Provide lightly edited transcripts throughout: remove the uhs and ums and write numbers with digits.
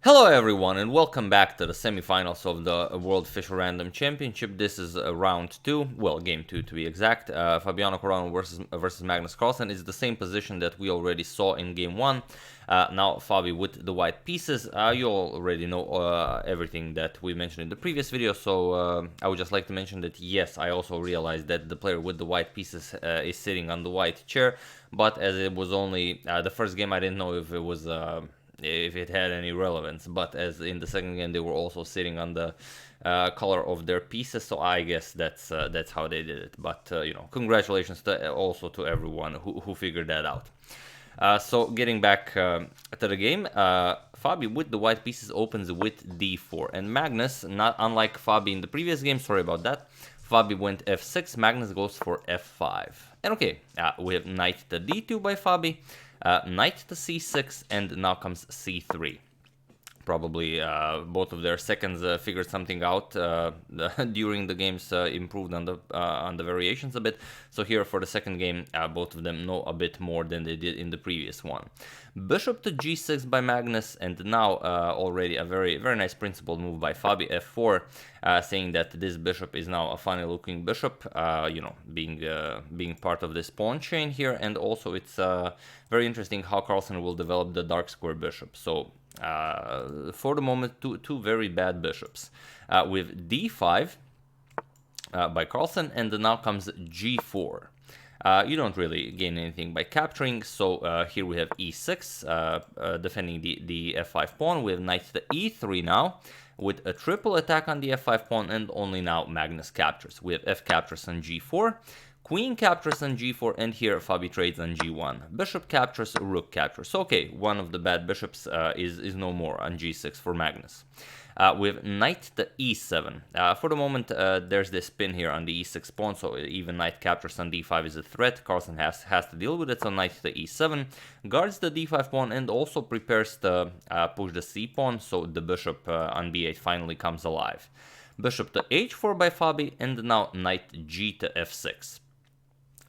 Hello everyone and welcome back to the semifinals of the World Fischer Random Championship. This is round 2, well game 2 to be exact. Fabiano Caruana versus Magnus Carlsen is the same position that we already saw in game 1. Now Fabi with the white pieces. You already know everything that we mentioned in the previous video, so I would just like to mention that yes, I also realized that the player with the white pieces is sitting on the white chair, but as it was only the first game, I didn't know if it was if it had any relevance, but as in the second game they were also sitting on the color of their pieces, so I guess that's how they did it. But you know, congratulations also to everyone who figured that out. So getting back to the game, Fabi with the white pieces opens with d4, and Magnus, not unlike Fabi in the previous game, sorry about that, Fabi went f6, Magnus goes for f5. And okay, we have knight to d2 by Fabi, knight to c6, and now comes c3. Probably both of their seconds figured something out during the games, improved on the variations a bit. So here for the second game, both of them know a bit more than they did in the previous one. Bishop to g6 by Magnus, and now already a very nice principled move by Fabi, f4, saying that this bishop is now a funny looking bishop, you know, being part of this pawn chain here, and also it's very interesting how Carlsen will develop the dark square bishop. So for the moment, two very bad bishops, with d5 by Carlsen, and now comes g4. You don't really gain anything by capturing, so here we have e6, defending the f5 pawn. We have knight to e3 now, with a triple attack on the f5 pawn, and only now Magnus captures. We have f captures on g4, queen captures on g4, and here Fabi trades on g1. Bishop captures, rook captures. So okay, one of the bad bishops is no more on g6 for Magnus. With knight to e7. For the moment, there's this pin here on the e6 pawn, so even knight captures on d5 is a threat. Carlsen has to deal with it, so knight to e7, guards the d5 pawn, and also prepares to push the c pawn, so the bishop on b8 finally comes alive. Bishop to h4 by Fabi, and now knight g to f6.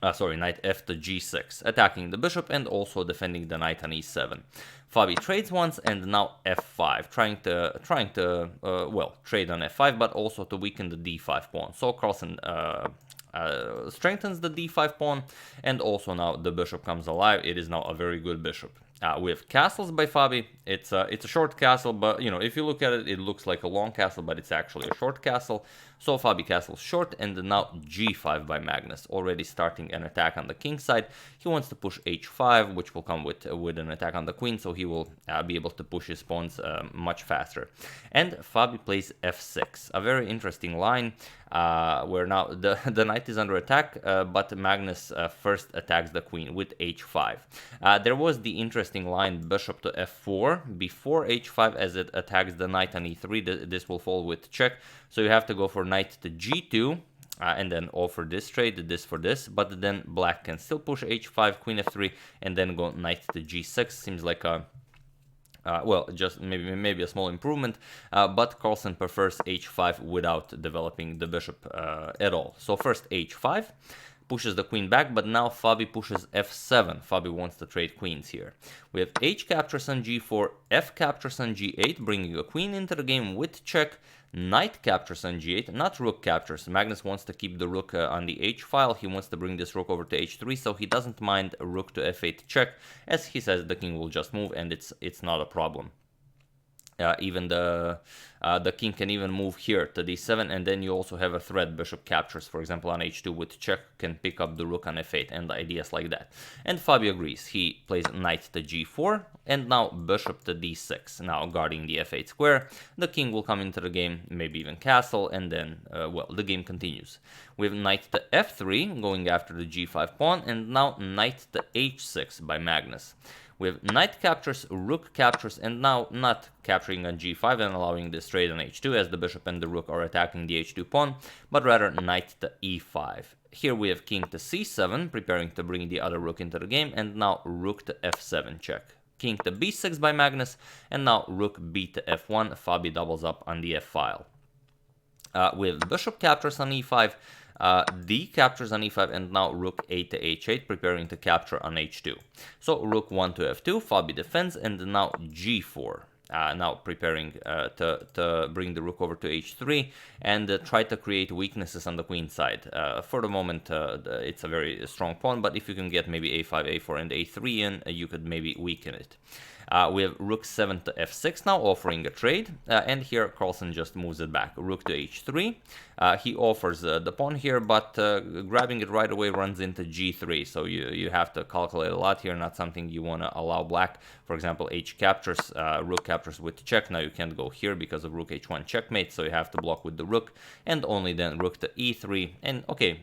Knight f to g6, attacking the bishop and also defending the knight on e7. Fabi trades once, and now f5, trying to well, trade on f5, but also to weaken the d5 pawn. So Carlsen strengthens the d5 pawn, and also now the bishop comes alive. It is now a very good bishop. We have castles by Fabi. It's a short castle, but you know, if you look at it, it looks like a long castle, but it's actually a short castle. So Fabi castles short, and now g5 by Magnus, already starting an attack on the king side. He wants to push h5, which will come with an attack on the queen, so he will be able to push his pawns much faster. And Fabi plays f6, a very interesting line, where now the knight is under attack, but Magnus first attacks the queen with h5. There was the interesting line bishop to f4 before h5, as it attacks the knight on e3. This will fall with check, so you have to go for knight to g2, and then offer this trade, this for this, but then black can still push h5, queen f3, and then go knight to g6. Seems like a well, just maybe a small improvement, but Carlsen prefers h5 without developing the bishop at all. So first h5, pushes the queen back, but now Fabi pushes f7. Fabi wants to trade queens here. We have h captures on g4, f captures on g8, bringing a queen into the game with check. Knight captures on g8, not rook captures. Magnus wants to keep the rook on the h file. He wants to bring this rook over to h3, so he doesn't mind a rook to f8 check, as he says the king will just move, and it's not a problem. Even the king can even move here to d7, and then you also have a threat. Bishop captures, for example, on h2 with check, can pick up the rook on f8, and ideas like that. And Fabi agrees. He plays knight to g4, and now bishop to d6, now guarding the f8 square. The king will come into the game, maybe even castle, and then, well, the game continues. We have knight to f3, going after the g5 pawn, and now knight to h6 by Magnus. We have knight captures, rook captures, and now not capturing on g5 and allowing this trade on h2, as the bishop and the rook are attacking the h2 pawn, but rather knight to e5. Here we have king to c7, preparing to bring the other rook into the game, and now rook to f7 check. King to b6 by Magnus, and now rook b to f1. Fabi doubles up on the f file. With bishop captures on e5, d captures on e5, and now rook a to h8, preparing to capture on h2. So rook 1 to f2, Fabi defends, and now g4. now preparing to bring the rook over to h3 and try to create weaknesses on the queen side. For the moment, it's a very strong pawn, but if you can get maybe a5, a4, and a3 in, you could maybe weaken it. We have rook 7 to f6 now, offering a trade, and here Carlsen just moves it back. Rook to h3. He offers the pawn here, but grabbing it right away runs into g3, so you have to calculate a lot here, not something you want to allow black. For example, h captures, rook captures with check. Now you can't go here because of rook h1 checkmate, so you have to block with the rook, and only then rook to e3, and okay,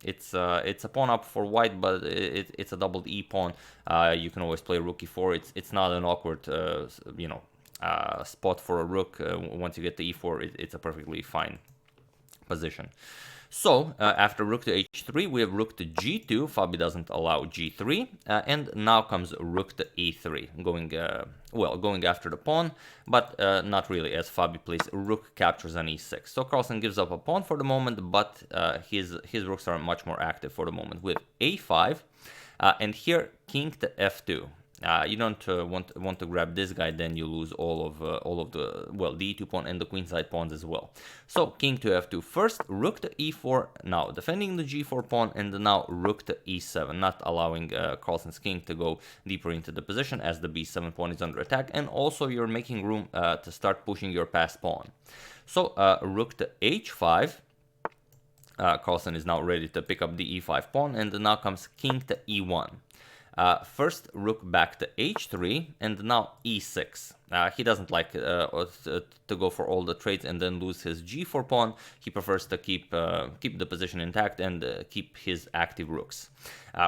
it's a pawn up for white, but it's a doubled e pawn. You can always play rook e4. It's not an awkward spot for a rook. Once you get to e4, it's a perfectly fine position. So after rook to h3, we have rook to g2. Fabi doesn't allow g3, and now comes rook to e3, going after the pawn, but not really, as Fabi plays rook captures on e6. So Carlsen gives up a pawn for the moment, but his rooks are much more active for the moment with a5, and here king to f2. You don't want to grab this guy, then you lose all of the, well, the e2 pawn and the queenside pawns as well. So king to f2 first, rook to e4, now defending the g4 pawn, and now rook to e7, not allowing Carlsen's king to go deeper into the position as the b7 pawn is under attack, and also you're making room to start pushing your passed pawn. So rook to h5. Carlsen is now ready to pick up the e5 pawn, and now comes king to e1. First rook back to h3, and now e6. He doesn't like to go for all the trades and then lose his g4 pawn. He prefers to keep the position intact and keep his active rooks.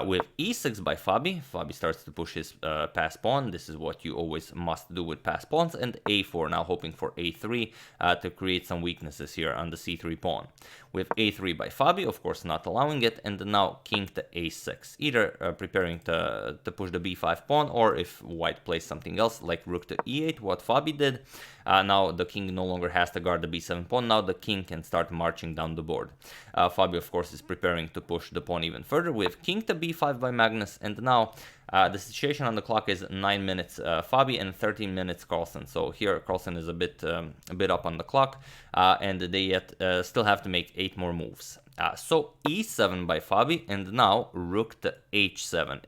With e6 by Fabi, Fabi starts to push his pass pawn. This is what you always must do with pass pawns. And a4, now hoping for a3 to create some weaknesses here on the c3 pawn. With a3 by Fabi, of course not allowing it, and now king to a6, either preparing to push the b5 pawn, or if white plays something else like rook to e8, what Fabi did. Now the king no longer has to guard the b7 pawn. Now the king can start marching down the board. Fabi, of course, is preparing to push the pawn even further with king to b5 by Magnus, and now the situation on the clock is 9 minutes Fabi and 13 minutes Carlsen. So here Carlsen is a bit up on the clock, and they yet still have to make 8 more moves. So e7 by Fabi, and now rook to h7.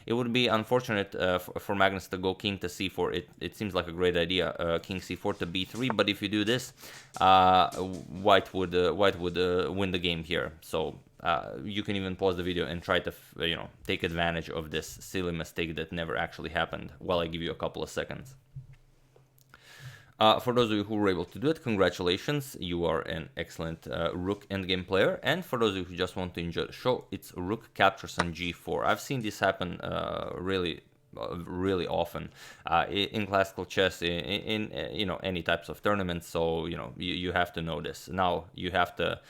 It would be unfortunate for Magnus to go king to c4. It seems like a great idea, king c4 to b3. But if you do this, white would win the game here. So you can even pause the video and try to take advantage of this silly mistake that never actually happened. While I give you a couple of seconds. For those of you who were able to do it, congratulations, you are an excellent rook endgame player. And for those of you who just want to enjoy the show, it's rook captures on g4. I've seen this happen really often in classical chess, in any types of tournaments. So you have to know this. Now you have to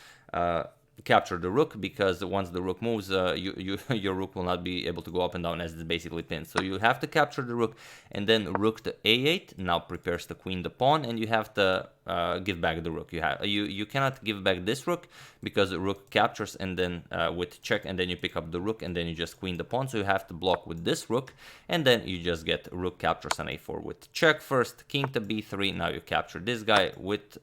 capture the rook, because once the rook moves, your rook will not be able to go up and down as it's basically pinned. So you have to capture the rook, and then rook to a8 now prepares to queen the pawn, and you have to give back the rook. You cannot give back this rook because the rook captures, and then with check, and then you pick up the rook, and then you just queen the pawn. So you have to block with this rook, and then you just get rook captures on a4 with check first, king to b3. Now you capture this guy with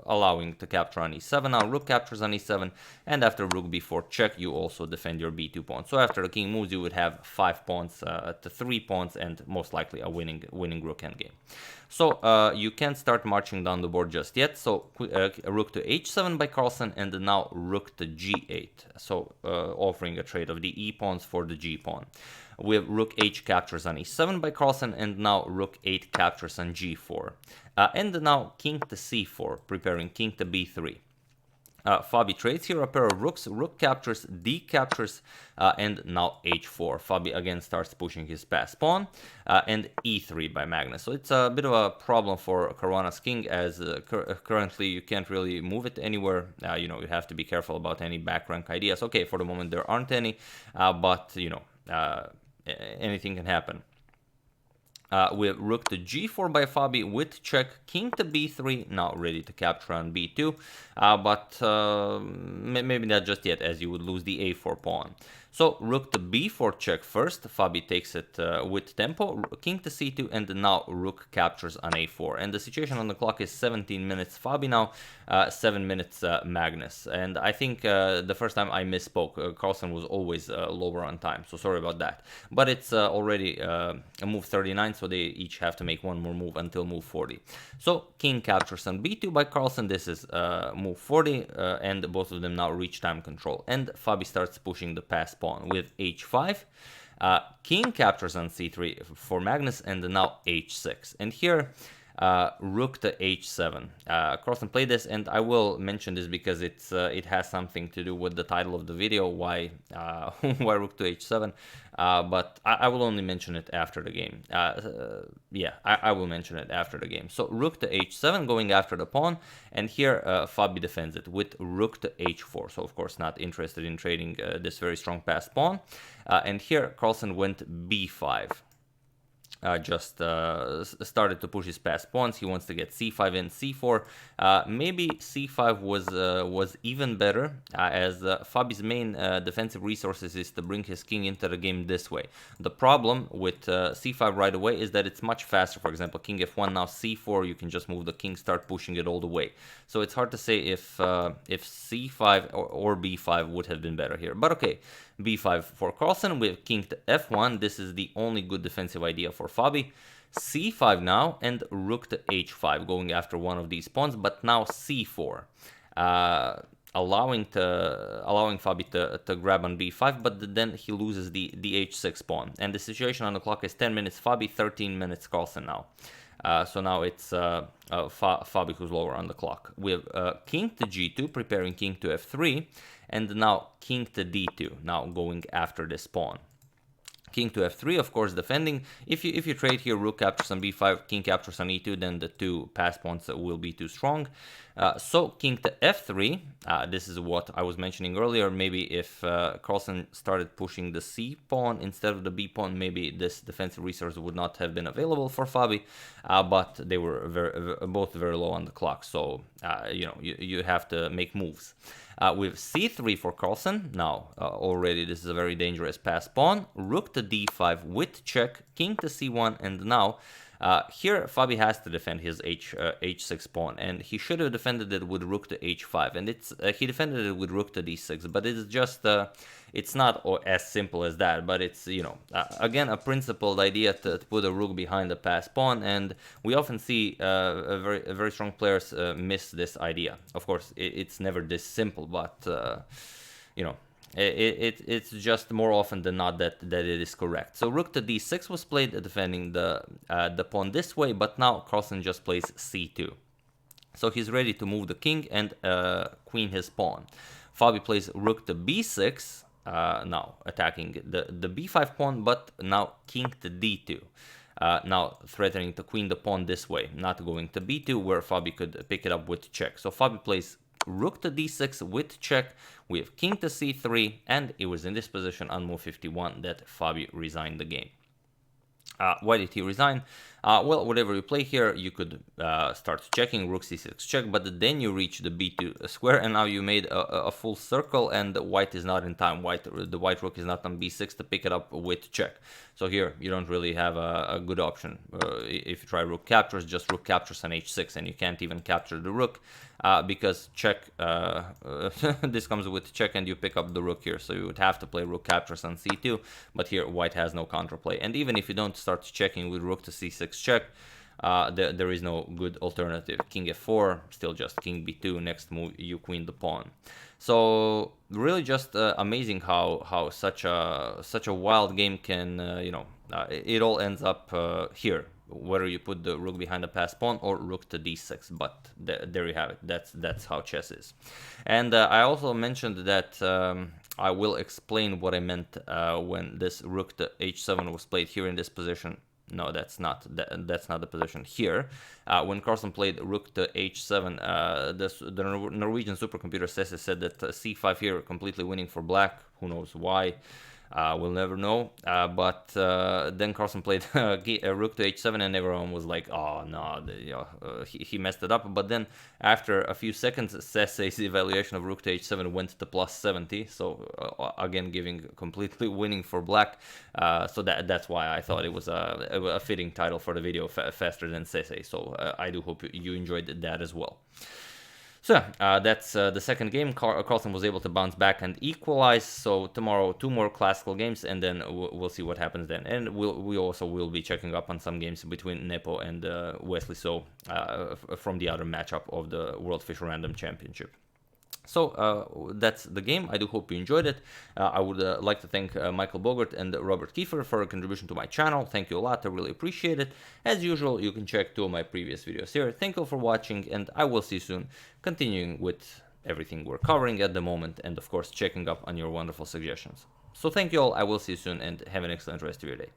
allowing to capture on e7. Now rook captures on e7, and after rook b4 check, you also defend your b2 pawn. So after the king moves, you would have 5 pawns to 3 pawns, and most likely a winning rook endgame. So you can't start marching down the board just yet. So rook to h7 by Carlsen, and now rook to g8. So offering a trade of the e pawns for the g pawn. We have rook h captures on e7 by Carlsen, and now rook 8 captures on g4. And now king to c4, preparing king to b3. Fabi trades here a pair of rooks, rook captures, d captures, and now h4. Fabi again starts pushing his pass pawn, and e3 by Magnus. So it's a bit of a problem for Caruana's king, as currently you can't really move it anywhere. You have to be careful about any back rank ideas. Okay, for the moment there aren't any, but anything can happen. We have rook to g4 by Fabi with check, king to b3, now ready to capture on b2, but maybe not just yet, as you would lose the a4 pawn. So rook to b4 check first, Fabi takes it with tempo, king to c2, and now rook captures on a4. And the situation on the clock is 17 minutes Fabi now, 7 minutes Magnus. And I think the first time I misspoke, Carlsen was always lower on time, so sorry about that. But it's already a move 39, so they each have to make one more move until move 40. So king captures on b2 by Carlsen, this is move 40, and both of them now reach time control. And Fabi starts pushing the pass pawn with h5. King captures on c3 for Magnus, and now h6. And here, rook to h7. Carlsen played this, and I will mention this because it has something to do with the title of the video, why why rook to h7. But I will only mention it after the game. Yeah, I will mention it after the game. So rook to h7, going after the pawn, and here Fabi defends it with rook to h4. So of course not interested in trading this very strong passed pawn. And here Carlsen went b5. Just started to push his passed pawns. He wants to get c5 and c4. Maybe c5 was even better, as Fabi's main defensive resources is to bring his king into the game this way. The problem with c5 right away is that it's much faster. For example, king f1, now c4, you can just move the king, start pushing it all the way. So it's hard to say if c5 or b5 would have been better here. But okay, b5 for Carlsen. We have king to f1. This is the only good defensive idea for Fabi. c5 now, and rook to h5, going after one of these pawns, but now c4, allowing Fabi to grab on b5, but then he loses the h6 pawn. And the situation on the clock is 10 minutes Fabi, 13 minutes Carlsen now. So now it's Fabi who's lower on the clock. We have king to g2, preparing king to f3, and now king to d2, now going after this pawn. King to f3, of course, defending. If you trade here, rook captures on b5, king captures on e2, then the two pass pawns will be too strong. So king to f3, this is what I was mentioning earlier. Maybe if Carlsen started pushing the c pawn instead of the b pawn, maybe this defensive resource would not have been available for Fabi. But they were both very low on the clock, so you have to make moves. With c3 for Carlsen, now already this is a very dangerous pass pawn. Rook to d5 with check, king to c1, and now here Fabi has to defend his h6 pawn, and he should have defended it with rook to h5, and he defended it with rook to d6, but it's just it's not as simple as that. But it's again a principled idea to put a rook behind the pass pawn, and we often see very strong players miss this idea. Of course, it's never this simple, but it's just more often than not that it is correct. So rook to d6 was played, defending the pawn this way, but now Carlsen just plays c2. So he's ready to move the king and queen his pawn. Fabi plays rook to b6, now attacking the b5 pawn, but now king to d2. Now threatening to queen the pawn this way, not going to b2, where Fabi could pick it up with check. So Fabi plays rook to d6 with check. We have king to c3, and it was in this position on move 51 that Fabi resigned the game. Why did he resign? Well, whatever you play here, you could start checking, rook c6 check, but then you reach the b2 square, and now you made a full circle, and white is not in time. The white rook is not on b6 to pick it up with check. So here you don't really have a good option. If you try rook captures, just rook captures on h6, and you can't even capture the rook because check. This comes with check, and you pick up the rook here. So you would have to play rook captures on c2, but here white has no counterplay. And even if you don't start checking with rook to c6 check, there is no good alternative. King f4, still just king b2. Next move, you queen the pawn. So really just amazing how such a wild game can it all ends up here, whether you put the rook behind the pass pawn or rook to d6. But there you have it. That's how chess is. And I also mentioned that I will explain what I meant when this rook to h7 was played here in this position. No, that's not the position here. When Carlsen played rook to h7, the Norwegian supercomputer Sesse said that c5 here completely winning for black. Who knows why? We'll never know. But then Carlsen played rook to h7, and everyone was like, oh no, he messed it up. But then after a few seconds, Sesse's evaluation of rook to h7 went to plus 70, so again giving completely winning for black. So that's why I thought it was a fitting title for the video, faster than Sesse. So I do hope you enjoyed that as well. So that's the second game. Carlsen was able to bounce back and equalize. So tomorrow, 2 more classical games, and then we'll see what happens then. And we also will be checking up on some games between Nepo and Wesley. So from the other matchup of the World Fischer Random Championship. So that's the game. I do hope you enjoyed it. I would like to thank Michael Bogart and Robert Kiefer for a contribution to my channel. Thank you a lot. I really appreciate it. As usual, you can check 2 of my previous videos here. Thank you for watching, and I will see you soon, continuing with everything we're covering at the moment, and of course checking up on your wonderful suggestions. So thank you all. I will see you soon, and have an excellent rest of your day.